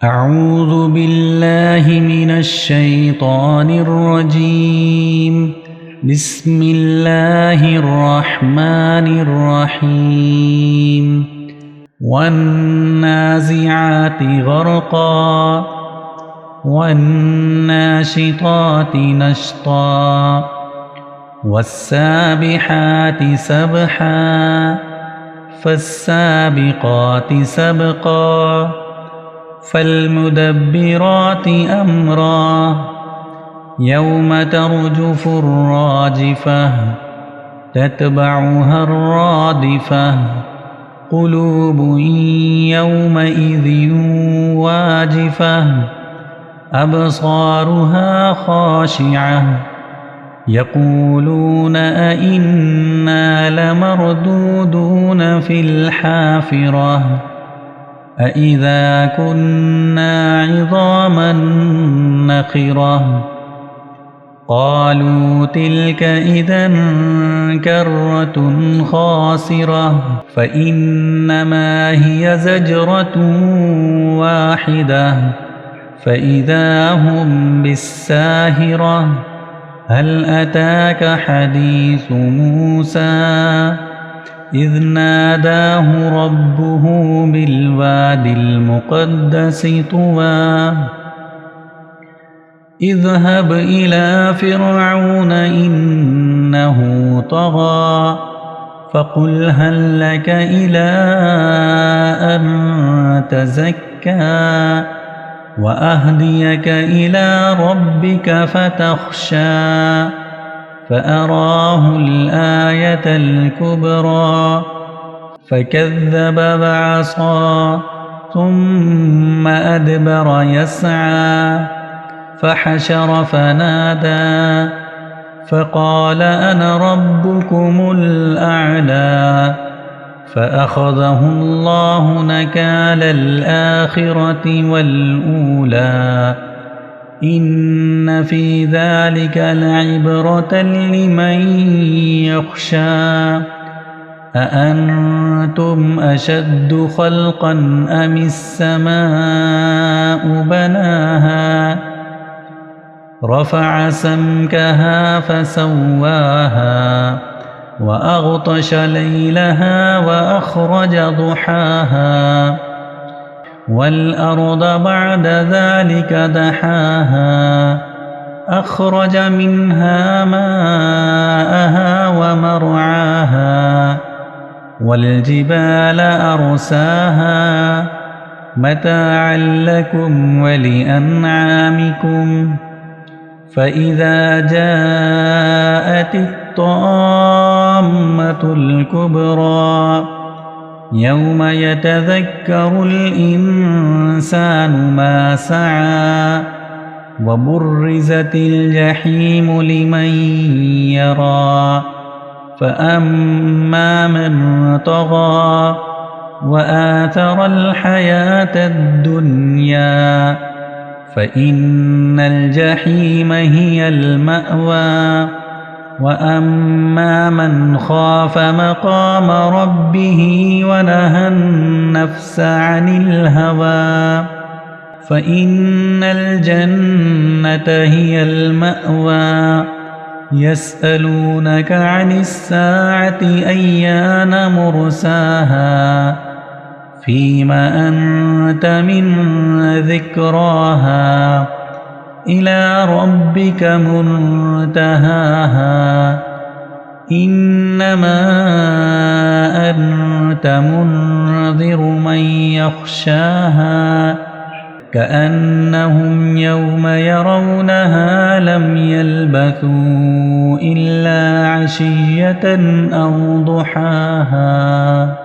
أعوذ بالله من الشيطان الرجيم. بسم الله الرحمن الرحيم. والنازعات غرقا والناشطات نشطا والسابحات سبحا فالسابقات سبقا فالمدبرات أمرا يوم ترجف الراجفة تتبعها الرادفة قلوب يومئذ واجفة أبصارها خاشعة يقولون أئنا لمردودون في الحافرة أإذا كنا عظاما نخرة قالوا تلك إذا كرة خاسرة فإنما هي زجرة واحدة فإذا هم بالساهرة هل أتاك حديث موسى إذ ناداه ربه بالواد المقدس طوى اذهب إلى فرعون إنه طغى فقل هل لك إلى أن تزكى وأهديك إلى ربك فتخشى فأراه الآية الكبرى فكذب وعصى ثم أدبر يسعى فحشر فنادى فقال أنا ربكم الأعلى فأخذه الله نكال الآخرة والأولى إن في ذلك لعبرة لمن يخشى أأنتم أشد خلقا أم السماء بناها رفع سمكها فسواها وأغطش ليلها وأخرج ضحاها والأرض بعد ذلك دحاها أخرج منها ماءها ومرعاها والجبال أرساها متاعا لكم ولأنعامكم فإذا جاءت الطامة الكبرى يوم يتذكر الإنسان ما سعى وبرزت الجحيم لمن يرى فأما من طغى وآثر الحياة الدنيا فإن الجحيم هي المأوى وأما من خاف مقام ربه ونهى النفس عن الهوى فإن الجنة هي المأوى يسألونك عن الساعة أيان مرساها فيم أنت من ذكراها إلى ربك منتهاها إنما أنت منذر من يخشاها كأنهم يوم يرونها لم يلبثوا إلا عشية أو ضحاها.